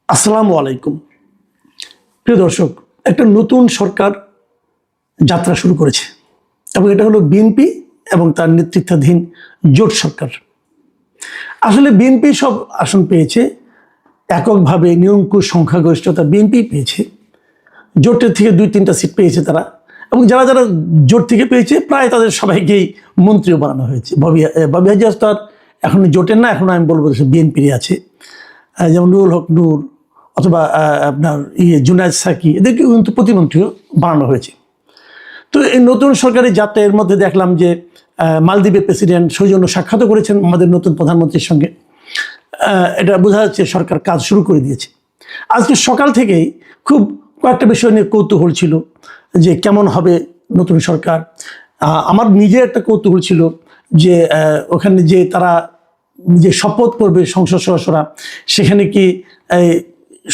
আসসালামু আলাইকুম। প্রিয় দর্শক, একটা নতুন সরকার যাত্রা শুরু করেছে এবং এটা হলো বিএনপি এবং তার নেতৃত্বাধীন জোট সরকার। আসলে বিএনপি সব আসন পেয়েছে, এককভাবে নিরঙ্কুশ সংখ্যাগরিষ্ঠতা বিএনপি পেয়েছে। জোটের থেকে 2-3টা সিট পেয়েছে তারা, এবং যারা যারা জোট থেকে পেয়েছে প্রায় তাদের সবাইকেই মন্ত্রীও বানানো হয়েছে। ববি হাজি আস্তার এখন জোটের না, এখন আমি বলবো বিএনপিরই আছে। যেমন নুরুল হক নূর অথবা আপনার জুনায়েদ সাকি, এদেরকে কিন্তু প্রতিমন্ত্রীও বানানো হয়েছে। তো এই নতুন সরকারি যাত্রা, এর মধ্যে দেখলাম যে মালদ্বীপের প্রেসিডেন্ট সৌজন্য সাক্ষাৎ করেছেন আমাদের নতুন প্রধানমন্ত্রীর সঙ্গে। এটা বোঝা যাচ্ছে সরকার কাজ শুরু করে দিয়েছে। আজকে সকাল থেকেই খুব কয়েকটা বিষয় নিয়ে কৌতূহল ছিল যে কেমন হবে নতুন সরকার। আমার নিজে একটা কৌতূহল ছিল যে ওখানে যে তারা যে শপথ করবে সংসদ সদস্যরা, সেখানে কি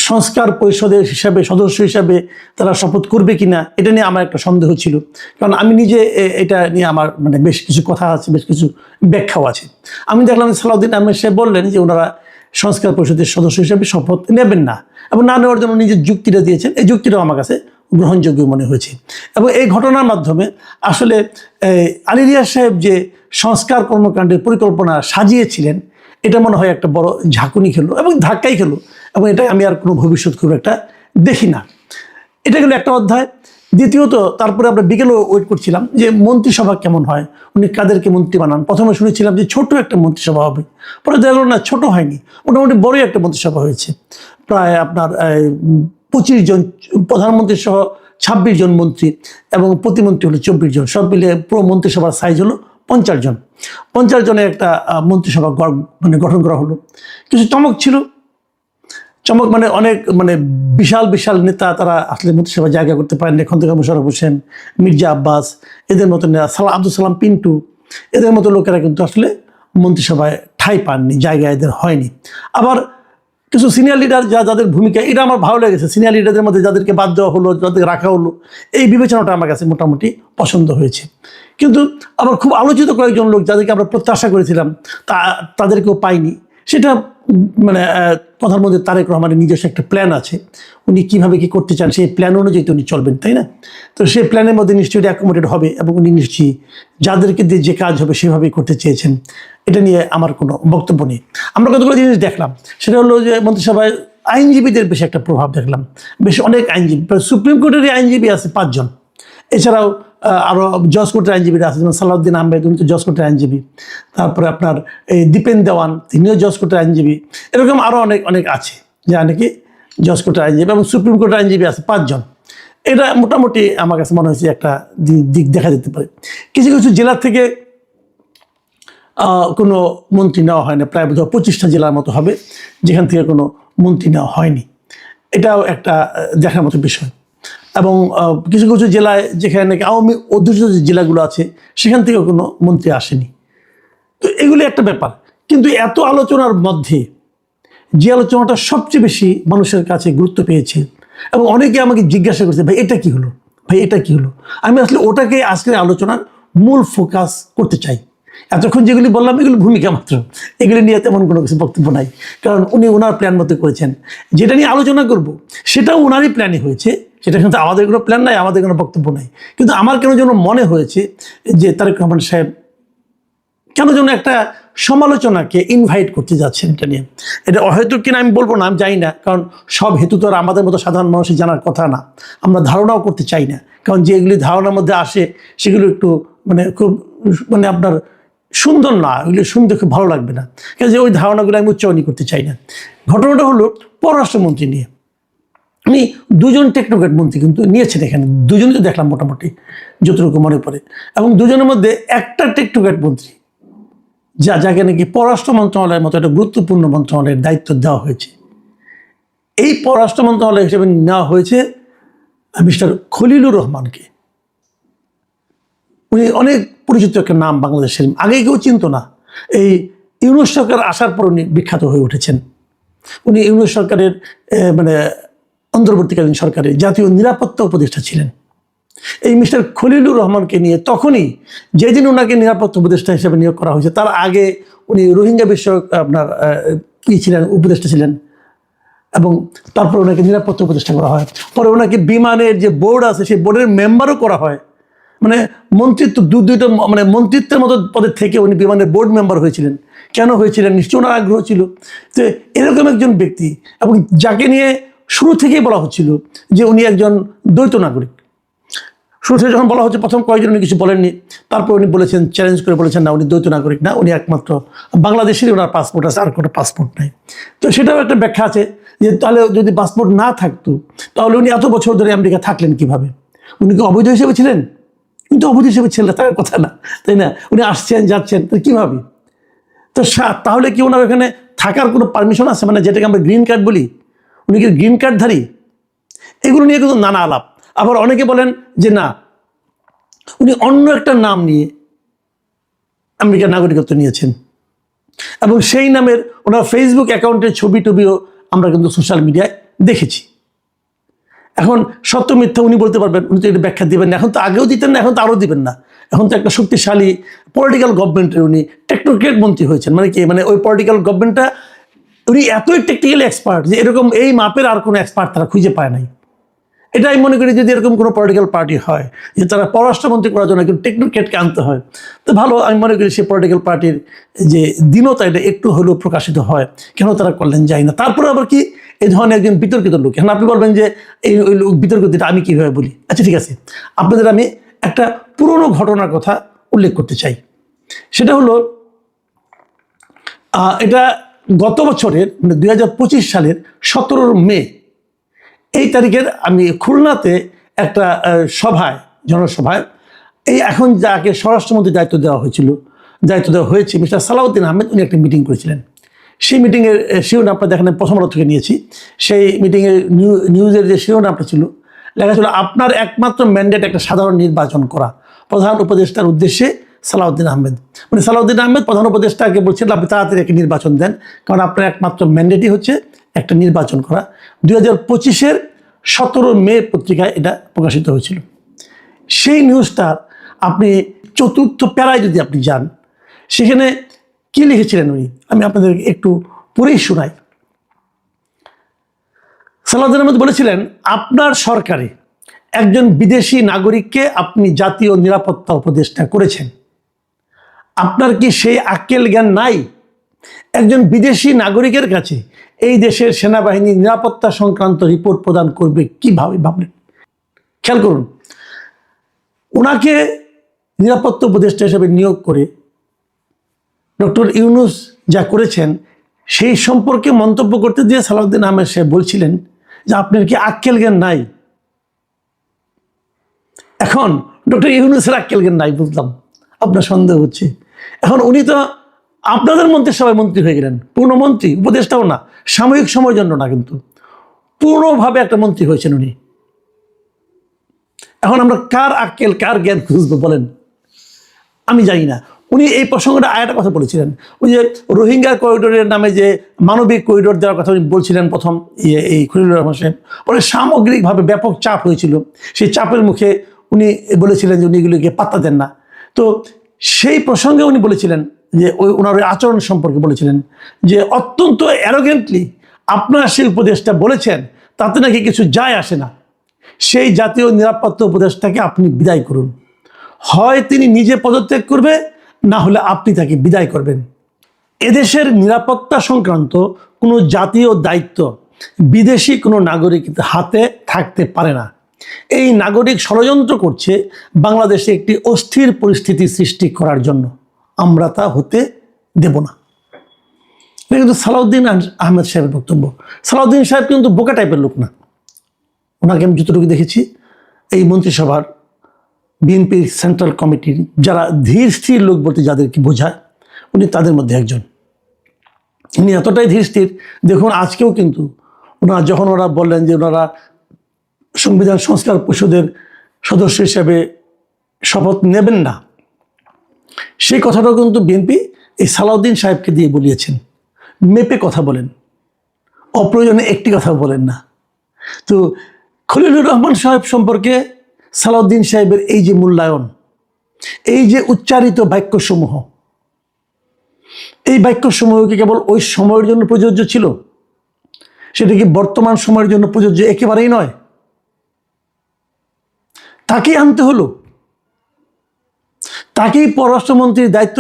সংস্কার পরিষদের হিসাবে সদস্য হিসাবে তারা শপথ করবে কিনা, এটা নিয়ে আমার একটা সন্দেহ ছিল। কারণ আমি নিজে এটা নিয়ে আমার বেশ কিছু কথা আছে, বেশ কিছু ব্যাখ্যাও আছে। আমি দেখলাম সালাউদ্দিন আহমেদ সাহেব বললেন যে ওনারা সংস্কার পরিষদের সদস্য হিসাবে শপথ নেবেন না, এবং না নেওয়ার জন্য নিজের যুক্তিটা দিয়েছেন। এই যুক্তিটাও আমার কাছে গ্রহণযোগ্য মনে হয়েছে। এবং এই ঘটনার মাধ্যমে আসলে আলী রিয়াজ সাহেব যে সংস্কার কর্মকাণ্ডের পরিকল্পনা সাজিয়েছিলেন, এটা মনে হয় একটা বড় ঝাঁকুনি খেলো এবং ধাক্কাই খেলো, এবং এটা আমি আর কোনো ভবিষ্যৎ খুব একটা দেখি না। এটা গেলো একটা অধ্যায়। দ্বিতীয়ত, তারপরে আমরা বিকেলেও ওয়েট করছিলাম যে মন্ত্রিসভা কেমন হয়, উনি কাদেরকে মন্ত্রী বানান। প্রথমে শুনেছিলাম যে ছোট একটা মন্ত্রিসভা হবে, পরে দেখা গেল না, ছোট হয়নি, মোটামুটি বড়ই একটা মন্ত্রিসভা হয়েছে। প্রায় আপনার 25 জন, প্রধানমন্ত্রী সহ 26 জন মন্ত্রী, এবং প্রতিমন্ত্রী হলো 24 জন। সব মিলে পুরো মন্ত্রিসভার সাইজ হলো 50 জন। 50 জনের একটা মন্ত্রিসভা গঠন করা হলো। কিছু চমক ছিল। চমক অনেক বিশাল বিশাল নেতা তারা আসলে মন্ত্রিসভায় জায়গা করতে পারেন। খন্দকার মোশাররফ হোসেন, মির্জা আব্বাস, এদের মতো আব্দুল সালাম পিন্টু, এদের মতো লোকেরা কিন্তু আসলে মন্ত্রিসভায় ঠাঁই পাননি, জায়গা এদের হয়নি। আবার কিছু সিনিয়র লিডার যাদের ভূমিকা, এটা আমার ভালো লেগেছে। সিনিয়র লিডারদের মধ্যে যাদেরকে বাদ দেওয়া হলো, যাদেরকে রাখা হলো, এই বিবেচনাটা আমার কাছে মোটামুটি পছন্দ হয়েছে। কিন্তু আবার খুব আলোচিত কয়েকজন লোক যাদেরকে আমরা প্রত্যাশা করেছিলাম তাদেরকেও পাইনি। সেটা প্রধানমন্ত্রী তারেক রহমানের নিজস্ব একটা প্ল্যান আছে, উনি কীভাবে কী করতে চান সেই প্ল্যান অনুযায়ী তো উনি চলবেন, তাই না? তো সেই প্ল্যানের মধ্যে নিশ্চয়ই অ্যাকোমোডেট হবে, এবং উনি নিশ্চয়ই যাদেরকে দিয়ে যে কাজ হবে সেভাবেই করতে চেয়েছেন। এটা নিয়ে আমার কোনো বক্তব্য নেই। আমরা কতগুলো জিনিস দেখলাম, সেটা হলো যে মন্ত্রিসভায় আইনজীবীদের বেশি একটা প্রভাব দেখলাম। বেশ অনেক আইনজীবী, সুপ্রিম কোর্টেরই আইনজীবী আছে 5 জন। এছাড়াও আরও জজ কোর্টের আইনজীবীরা আছে, যেমন সালাউদ্দিন আহমেদ, উনি তো জজ কোর্টের আইনজীবী। তারপরে আপনার এই দীপেন দেওয়ান, তিনিও জজ কোর্টের আইনজীবী। এরকম আরও অনেক অনেক আছে যারা নাকি জজ কোর্টের আইনজীবী, এবং সুপ্রিম কোর্টের আইনজীবী আছে 5 জন। এটা মোটামুটি আমার কাছে মনে হয়েছে একটা দিক দেখা যেতে পারে। কিছু কিছু জেলা থেকে কোনো মন্ত্রী নেওয়া হয় না, প্রায় 25টা জেলার মতো হবে যেখান থেকে কোনো মন্ত্রী নেওয়া হয়নি। এটাও একটা দেখার মতো বিষয়। এবং কিছু কিছু জেলায় যেখানে নাকি আওয়ামী অধ্যুষিত যে জেলাগুলো আছে, সেখান থেকেও কোনো মন্ত্রী আসেনি। তো এগুলি একটা ব্যাপার। কিন্তু এত আলোচনার মধ্যে যে আলোচনাটা সবচেয়ে বেশি মানুষের কাছে গুরুত্ব পেয়েছে, এবং অনেকে আমাকে জিজ্ঞাসা করছে, ভাই এটা কি হলো, ভাই এটা কি হলো। আমি আসলে ওটাকে আজকের আলোচনার মূল ফোকাস করতে চাই। এতক্ষণ যেগুলি বললাম এগুলো ভূমিকা মাত্র, এগুলি নিয়ে তেমন কোনো কিছু বক্তব্য নাই। কারণ উনি ওনার প্ল্যান মতো করেছেন। যেটা নিয়ে আলোচনা করব সেটাও ওনারই প্ল্যানই হয়েছে, সেটা কিন্তু আমাদের কোনো প্ল্যান নাই, আমাদের কোনো বক্তব্য নাই। কিন্তু আমার কেন যেন মনে হয়েছে যে তারেক রহমান সাহেব কেন যেন একটা সমালোচনাকে ইনভাইট করতে যাচ্ছেন এটা নিয়ে। এটা অহেতুক কিনা আমি বলবো না, আমি জানি না, কারণ সব হেতু তো আর আমাদের মতো সাধারণ মানুষের জানার কথা না। আমরা ধারণাও করতে চাই না, কারণ যেগুলি ধারণার মধ্যে আসে সেগুলো একটু খুব আপনার সুন্দর না, ওইগুলো শুনতে খুব ভালো লাগবে না, কাজে ওই ধারণাগুলো আমি উচ্চারণই করতে চাই না। ঘটনাটা হলো পররাষ্ট্রমন্ত্রী নিয়ে। উনি 2 জন টেকনোক্র্যাট মন্ত্রী কিন্তু নিয়েছেন এখানে, 2 জনই তো দেখলাম মোটামুটি যতটুকু মনে পড়ে। এবং 2 জনের মধ্যে একটা টেকনোক্র্যাট মন্ত্রী যাকে নাকি পররাষ্ট্র মন্ত্রণালয়ের মতো একটা গুরুত্বপূর্ণ মন্ত্রণালয়ের দায়িত্ব দেওয়া হয়েছে। এই পররাষ্ট্র মন্ত্রণালয় হিসেবে নেওয়া হয়েছে মিস্টার খলিলুর রহমানকে। উনি অনেক পরিচিত একটা নাম বাংলাদেশের, আগে কেউ চিনত না। এই ইউনূস সরকার আসার পর উনি বিখ্যাত হয়ে উঠেছেন। উনি ইউনূস সরকারের অন্তর্বর্তীকালীন সরকারের জাতীয় নিরাপত্তা উপদেষ্টা ছিলেন। এই মিস্টার খলিলুর রহমানকে নিয়ে তখনই, যেদিন ওনাকে নিরাপত্তা উপদেষ্টা হিসেবে নিয়োগ করা হয়েছে, তার আগে উনি রোহিঙ্গা বিষয়ক ছিলেন, উপদেষ্টা ছিলেন। এবং তারপর ওনাকে নিরাপত্তা প্রতিষ্ঠা করা হয়। পরে ওনাকে বিমানের যে বোর্ড আছে সেই বোর্ডের মেম্বারও করা হয়। মানে মন্ত্রিত্ব দুইটা মানে মন্ত্রিত্বের মতো পদের থেকে উনি বিমানের বোর্ড মেম্বার হয়েছিলেন। কেন হয়েছিলেন? নিশ্চয় ওনার আগ্রহ ছিল। তো এরকম একজন ব্যক্তি, এবং যাকে নিয়ে শুরু থেকেই বলা হচ্ছিল যে উনি একজন দ্বৈত নাগরিক। শুরু থেকে যখন বলা হচ্ছে, প্রথম কয়েকজন উনি কিছু বলেননি, তারপর উনি বলেছেন, চ্যালেঞ্জ করে বলেছেন, না উনি দ্বৈত নাগরিক না, উনি একমাত্র বাংলাদেশেরই ওনার পাসপোর্ট আছে, আর কোনো পাসপোর্ট নাই। তো সেটাও একটা ব্যাখ্যা আছে যে তাহলে যদি পাসপোর্ট না থাকতো তাহলে উনি এত বছর ধরে আমেরিকা থাকলেন কিভাবে? উনি কি অবৈধ হিসেবে ছিলেন? কিন্তু অবৈধ হিসেবে ছিলেন, তার কথা না, তাই না? উনি আসছেন যাচ্ছেন, তো কীভাবে? তো তাহলে কি ওনার ওখানে থাকার কোনো পারমিশন আছে? মানে যেটাকে আমরা গ্রিন কার্ড বলি, উনি কি গ্রিন কার্ডধারী? এগুলো নিয়ে কিন্তু নানা আলাপ। আবার অনেকে বলেন যে না, উনি অন্য একটা নাম নিয়ে আমেরিকার নাগরিকত্ব নিয়েছেন, এবং সেই নামের ওনার ফেসবুক অ্যাকাউন্টের ছবি টবিও আমরা কিন্তু সোশ্যাল মিডিয়ায় দেখেছি। এখন সত্য মিথ্যা উনি বলতে পারবেন, উনি তো এটা ব্যাখ্যা দিবেন না। এখন তো আগেও দিতেন না, এখন তো আরও দিবেন না। এখন তো একটা শক্তিশালী পলিটিক্যাল গভর্নমেন্টের উনি টেকনোক্রেট মন্ত্রী হয়েছেন। মানে কি, মানে ওই পলিটিক্যাল গভর্নমেন্টটা উনি এতই টেকনিক্যালি এক্সপার্ট যে এরকম এই মাপের আর কোনো এক্সপার্ট তারা খুঁজে পায় নাই। এটা আমি মনে করি যদি এরকম কোনো পলিটিক্যাল পার্টি হয় যে তারা পররাষ্ট্রমন্ত্রী করার জন্য একজন টেকনোক্রেটকে আনতে হয়, তো ভালো। আমি মনে করি সেই পলিটিক্যাল পার্টির যে দীনতা এটা একটু হলেও প্রকাশিত হয়, কেন তারা করলেন যাই না। তারপরে আবার কি, এই ধরনের একজন বিতর্কিত লোক। এখন আপনি বলবেন যে এই ওই লোক বিতর্কিতটা আমি কীভাবে বলি? আচ্ছা ঠিক আছে, আপনাদের আমি একটা পুরনো ঘটনার কথা উল্লেখ করতে চাই। সেটা হলো এটা গত বছরের মানে 2025 সালের 17 মে এই তারিখের আমি খুলনাতে একটা সভায়, জনসভায়, এই এখন যাকে স্বরাষ্ট্রমন্ত্রীর দায়িত্ব দেওয়া হয়েছে মিস্টার সালাউদ্দিন আহমেদ, উনি একটা মিটিং করেছিলেন। সেই মিটিংয়ের শিরোনামটা দেখেন, প্রথম আলো থেকে নিয়েছি। সেই মিটিংয়ের নিউজের যে শিরোনামটা ছিল, লেখা ছিল আপনার একমাত্র ম্যান্ডেট একটা সাধারণ নির্বাচন করা, প্রধান উপদেষ্টার উদ্দেশ্যে সালাউদ্দিন আহমেদ। মানে সালাউদ্দিন আহমেদ প্রধান উপদেষ্টাকে বলছিলেন আপনি তাড়াতাড়ি একটা নির্বাচন দেন, কারণ আপনার একমাত্র ম্যান্ডেটই হচ্ছে একটা নির্বাচন করা। 2025-এর 17 মে পত্রিকায় এটা প্রকাশিত হয়েছিল। সেই নিউজটার আপনি চতুর্থ প্যারায় যদি আপনি যান, সেখানে কি লিখেছিলেন উনি, আমি আপনাদেরকে একটু পড়েই শোনাই। সালাউদ্দিন আহমেদ বলেছিলেন, আপনার সরকারে একজন বিদেশি নাগরিককে আপনি জাতীয় নিরাপত্তা উপদেষ্টা করেছেন। আপনার কি সেই আক্কেল জ্ঞান নাই? একজন বিদেশি নাগরিকের কাছে এই দেশের সেনাবাহিনী নিরাপত্তা সংক্রান্ত রিপোর্ট প্রদান করবে কিভাবে ভাবলেন? খেয়াল করুন, ওনাকে নিরাপত্তা উপদেষ্টা হিসেবে নিয়োগ করে ডক্টর ইউনূস যা করেছেন সেই সম্পর্কে মন্তব্য করতে দিয়ে সালাউদ্দিন আহমেদ সাহেব বলছিলেন যে আপনার কি আক্কেল জ্ঞান নাই? এখন ডক্টর ইউনূসের আক্কেল জ্ঞান নাই বুঝলাম, আপনার সন্দেহ হচ্ছে। এখন উনি তো আপনাদের মন্ত্রিসভায় মন্ত্রী হয়ে গেলেন, পূর্ণমন্ত্রী, উপদেষ্টাও না, সাময়িক সময়ের জন্য না, কিন্তু পূর্ণভাবে একটা মন্ত্রী হয়েছেন উনি। এখন আমরা কার আক্কেল কার জ্ঞান খুঁজবো বলেন? আমি জানি না। উনি এই প্রসঙ্গটা আরেকটা কথা বলেছিলেন, ওই যে রোহিঙ্গা করিডোরের নামে যে মানবিক করিডোর দেওয়ার কথা উনি বলছিলেন প্রথম এই খলিলুর রহমান সাহেব। পরে সামগ্রিকভাবে ব্যাপক চাপ হয়েছিল, সেই চাপের মুখে উনি বলেছিলেন যে উনি এগুলিকে পাত্তা দেন না। তো সেই প্রসঙ্গে উনি বলেছিলেন যে ওনার ওই আচরণ সম্পর্কে বলেছিলেন যে অত্যন্ত অ্যারোগেন্টলি আপনার সেই উপদেশটা বলেছেন, তাতে নাকি কিছু যায় আসে না। সেই জাতীয় নিরাপত্তা উপদেষ্টাকে আপনি বিদায় করুন, হয় তিনি নিজে পদত্যাগ করবে, না হলে আপনি তাকে বিদায় করবেন। এদেশের নিরাপত্তা সংক্রান্ত কোনো জাতীয় দায়িত্ব বিদেশি কোনো নাগরিকের হাতে থাকতে পারে না। এই নাগরিক ষড়যন্ত্র করছে বাংলাদেশে একটি অস্থির পরিস্থিতি সৃষ্টি করার জন্য, আমরা তা হতে দেব না। এটা কিন্তু সালাউদ্দিন আহমেদ সাহেবের বক্তব্য। সালাউদ্দিন সাহেব কিন্তু বোকা টাইপের লোক না, ওনাকে আমি যতটুকু দেখেছি এই মন্ত্রিসভার বিএনপির সেন্ট্রাল কমিটির যারা ধীর স্থির লোক বলতে যাদেরকে বোঝায়, উনি তাদের মধ্যে একজন। উনি এতটাই ধীর স্থির, দেখুন আজকেও কিন্তু ওনারা যখন ওরা বললেন যে ওনারা সংবিধান সংস্কার পরিষদের সদস্য হিসেবে শপথ নেবেন না, সেই কথাটাও কিন্তু বিএনপি এই সালাউদ্দিন সাহেবকে দিয়ে বলিয়েছেন। মেপে কথা বলেন, অপ্রয়োজনে একটি কথা বলেন না। তো খলিলুর রহমান সাহেব সম্পর্কে সালাউদ্দিন সাহেবের এই যে মূল্যায়ন, এই যে উচ্চারিত বাক্যসমূহ, এই বাক্যসমূহ কি কেবল ওই সময়ের জন্য প্রযোজ্য ছিল? সেটা কি বর্তমান সময়ের জন্য প্রযোজ্য? একেবারেই নয়। তাকেই আনতে হলো, তাকেই পররাষ্ট্রমন্ত্রীর দায়িত্ব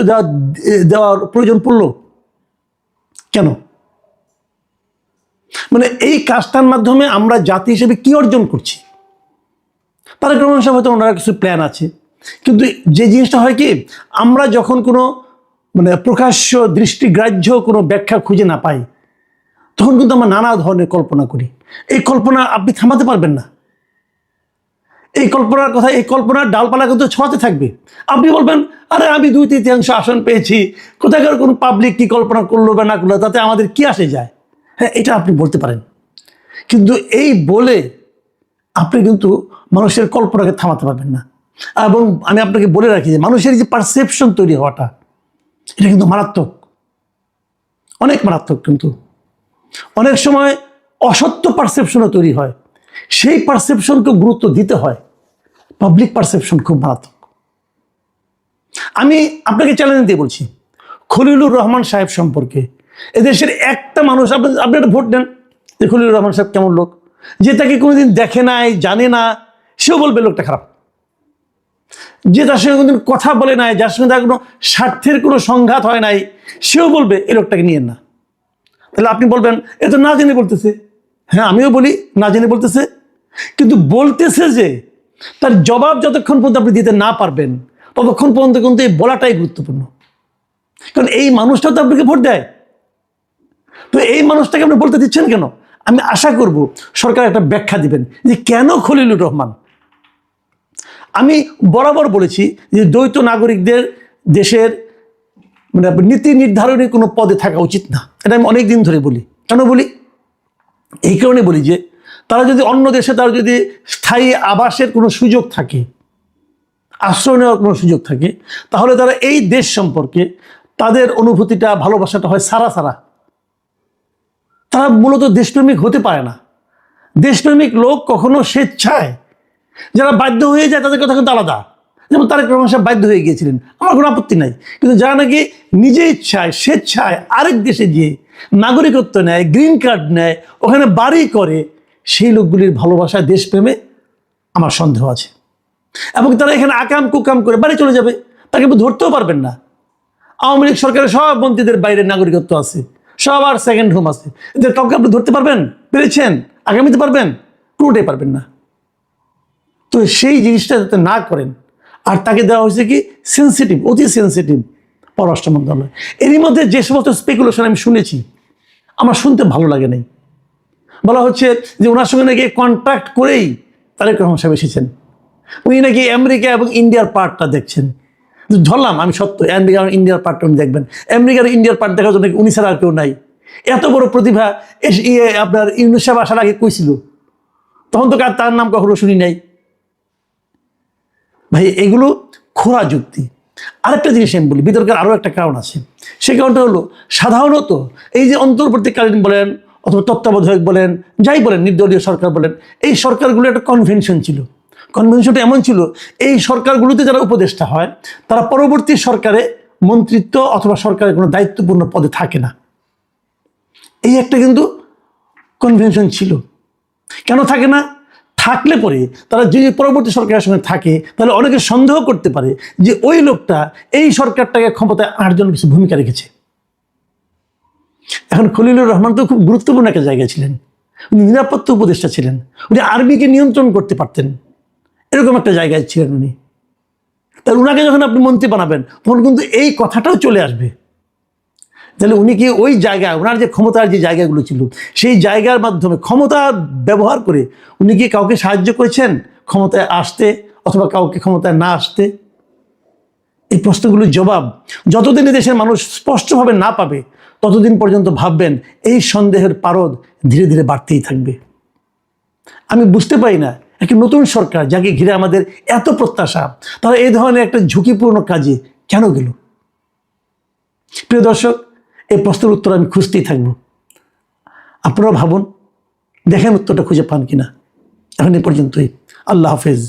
দেওয়ার প্রয়োজন পড়ল কেন? মানে এই কাজটার মাধ্যমে আমরা জাতি হিসেবে কি অর্জন করছি? তারেক রহমান সাহেব হয়তো ওনারা কিছু প্ল্যান আছে, কিন্তু যে জিনিসটা হয় কি, আমরা যখন কোনো মানে প্রকাশ্য দৃষ্টিগ্রাহ্য কোনো ব্যাখ্যা খুঁজে না পাই, তখন কিন্তু আমরা নানা ধরনের কল্পনা করি। এই কল্পনা আপনি থামাতে পারবেন না। এই কল্পনার কথা, এই কল্পনার ডালপালা কিন্তু ছড়াতে থাকবে। আপনি বলবেন, আরে আমি 2/3 আসন পেয়েছি, কোথাকার কোন পাবলিক কি কল্পনা করলো বা না করলো, তাতে আমাদের কি আসে যায়? হ্যাঁ, এটা আপনি বলতে পারেন, কিন্তু এই বলে আপনি কিন্তু মানুষের কল্পনাকে থামাতে পারবেন না। এবং আমি আপনাকে বলে রাখি যে মানুষের যে পারসেপশন তৈরি হওয়াটা, এটা কিন্তু মারাত্মক, অনেক মারাত্মক। কিন্তু অনেক সময় অসত্য পারসেপশনও তৈরি হয়, সেই পারসেপশনকে গুরুত্ব দিতে হয়। পাবলিক পারসেপশন খুব মারাত্মক। আমি আপনাকে চ্যালেঞ্জ দিয়ে বলছি, খলিলুর রহমান সাহেব সম্পর্কে এদেশের একটা মানুষ, আপনি একটা ভোট দেন যে খলিলুর রহমান সাহেব কেমন লোক, যে তাকে কোনোদিন দেখে নাই, জানে না, সেও বলবে লোকটা খারাপ। যে তার সঙ্গে কোনোদিন কথা বলে নাই, যার সঙ্গে তার কোনো স্বার্থের কোনো সংঘাত হয় নাই, সেও বলবে এই লোকটাকে নিয়েন না। তাহলে আপনি বলবেন এ তো না জেনে বলতেছে। হ্যাঁ, আমিও বলি না জেনে বলতেছে, কিন্তু বলতেছে যে তার জবাব যতক্ষণ পর্যন্ত আপনি দিতে না পারবেন, ততক্ষণ পর্যন্ত কিন্তু এই বলাটাই গুরুত্বপূর্ণ। কারণ এই মানুষটা তো আপনাকে ভোট দেয়, তো এই মানুষটাকে আপনি বলতে দিচ্ছেন কেন? আমি আশা করব সরকার একটা ব্যাখ্যা দিবেন যে কেন খলিলুর রহমান। আমি বরাবর বলেছি যে দ্বৈত নাগরিকদের দেশের মানে নীতি নির্ধারণী কোনো পদে থাকা উচিত না। এটা আমি অনেক দিন ধরে বলি। কেন বলি? এই কারণে বলি যে তারা যদি অন্য দেশে, তার যদি স্থায়ী আবাসের কোনো সুযোগ থাকে, আশ্রয় নেওয়ার কোনো সুযোগ থাকে, তাহলে তারা এই দেশ সম্পর্কে তাদের অনুভূতিটা, ভালোবাসাটা হয় সারা সারা। তারা মূলত দেশপ্রেমিক হতে পারে না। দেশপ্রেমিক লোক কখনো স্বেচ্ছায়, যারা বাধ্য হয়ে যায় তাদের কথা কিন্তু আলাদা। যেমন তারেক রহমান সাহেব বাধ্য হয়ে গিয়েছিলেন, আমার কোনো আপত্তি নাই, কিন্তু যারা নাকি নিজে ইচ্ছায়, স্বেচ্ছায় আরেক দেশে গিয়ে নাগরিকত্ব নেয়, গ্রিন কার্ড নেয়, ওখানে বাড়ি করে, সেই লোকগুলির ভালোবাসায়, দেশপ্রেমে আমার সন্দেহ আছে। এবং তারা এখানে আকাম কুকাম করে বাড়ি চলে যাবে, তাকে ধরতেও পারবেন না। আওয়ামী লীগ সরকারের সব মন্ত্রীদের বাইরে নাগরিকত্ব আছে, সবার সেকেন্ড হোম আছে, এদের কাউকে আপনি ধরতে পারবেন? পেরেছেন? আগামীতে পারবেন? কোনোটাই পারবেন না। তো সেই জিনিসটা যাতে না করেন। আর তাকে দেওয়া হয়েছে কি সেন্সিটিভ, অতি সেন্সিটিভ পররাষ্ট্র মন্ত্রণালয়। এরই মধ্যে যে সমস্ত স্পেকুলেশন আমি শুনেছি, আমার শুনতে ভালো লাগে নাই। বলা হচ্ছে যে ওনার সঙ্গে নাকি কন্ট্রাক্ট করেই তারেক রহমান সাহেব এসেছেন, উনি নাকি আমেরিকা এবং ইন্ডিয়ার পার্টটা দেখছেন। ধরলাম আমি সত্য, আমেরিকা এবং ইন্ডিয়ার পার্টটা উনি দেখবেন। আমেরিকার ইন্ডিয়ার পার্ট দেখার জন্য উনি ছাড়া আর কেউ নাই। এত বড় প্রতিভা আপনার ইউনুস সাহেব আসার আগে কইছিল, তখন তো তার নাম কখনো শুনি নাই। ভাই, এগুলো খোঁড়া যুক্তি। আরেকটা জিনিস আমি বলি, বিতর্কের আরও একটা কারণ আছে। সেই কারণটা হলো, সাধারণত এই যে অন্তর্বর্তীকালীন বলেন অথবা তত্ত্বাবধায়ক বলেন, যাই বলেন, নির্দলীয় সরকার বলেন, এই সরকারগুলো একটা কনভেনশন ছিল। কনভেনশনটা এমন ছিল, এই সরকারগুলোতে যারা উপদেষ্টা হয়, তারা পরবর্তী সরকারে মন্ত্রিত্ব অথবা সরকারের কোনো দায়িত্বপূর্ণ পদে থাকে না। এই একটা কিন্তু কনভেনশন ছিল। কেন থাকে না? থাকলে পরে তারা যদি পরবর্তী সরকারের সঙ্গে থাকে, তাহলে অনেকে সন্দেহ করতে পারে যে ওই লোকটা এই সরকারটাকে ক্ষমতায় আনার জন্য কিছু ভূমিকা রেখেছে। এখন খলিলুর রহমান তো খুব গুরুত্বপূর্ণ একটা জায়গায় ছিলেন, উনি নিরাপত্তা উপদেষ্টা ছিলেন, উনি আর্মিকে নিয়ন্ত্রণ করতে পারতেন, এরকম একটা জায়গায় ছিলেন উনি। তাহলে উনাকে যখন আপনি মন্ত্রী বানাবেন, তখন কিন্তু এই কথাটাও চলে আসবে। তাহলে উনি কি ওই জায়গায়, ওনার যে ক্ষমতার যে জায়গাগুলো ছিল, সেই জায়গার মাধ্যমে ক্ষমতা ব্যবহার করে উনি কি কাউকে সাহায্য করেছেন ক্ষমতায় আসতে, অথবা কাউকে ক্ষমতায় না আসতে? এই প্রশ্নগুলোর জবাব যতদিন দেশের মানুষ স্পষ্টভাবে না পাবে, ততদিন পর্যন্ত ভাববেন এই সন্দেহের পারদ ধীরে ধীরে বাড়তেই থাকবে। আমি বুঝতে পারি না, একটা নতুন সরকার যাকে ঘিরে আমাদের এত প্রত্যাশা, তারা এই ধরনের একটা ঝুঁকিপূর্ণ কাজে কেন গেল? প্রিয় দর্শক, এই প্রশ্নের উত্তর আমি খুঁজতেই থাকব। আপনারা ভাবুন, দেখেন উত্তরটা খুঁজে পান কিনা। এখন এ পর্যন্তই। আল্লাহ হাফেজ।